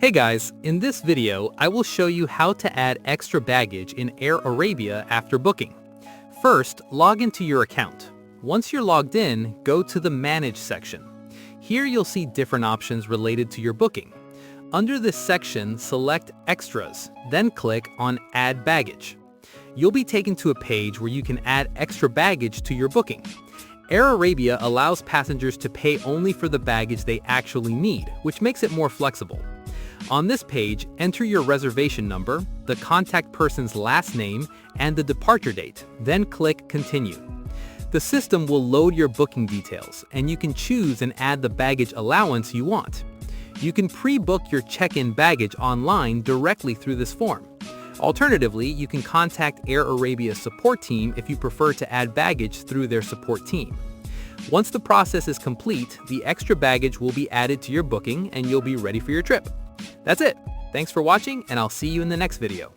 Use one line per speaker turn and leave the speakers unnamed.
Hey guys, in this video, I will show you how to add extra baggage in Air Arabia after booking. First, log into your account. Once you're logged in, go to the Manage section. Here you'll see different options related to your booking. Under this section, select Extras, then click on Add Baggage. You'll be taken to a page where you can add extra baggage to your booking. Air Arabia allows passengers to pay only for the baggage they actually need, which makes it more flexible. On this page, enter your reservation number, the contact person's last name, and the departure date, then click Continue. The system will load your booking details, and you can choose and add the baggage allowance you want. You can pre-book your check-in baggage online directly through this form. Alternatively, you can contact Air Arabia's support team if you prefer to add baggage through their support team. Once the process is complete, the extra baggage will be added to your booking and you'll be ready for your trip. That's it. Thanks for watching, and I'll see you in the next video.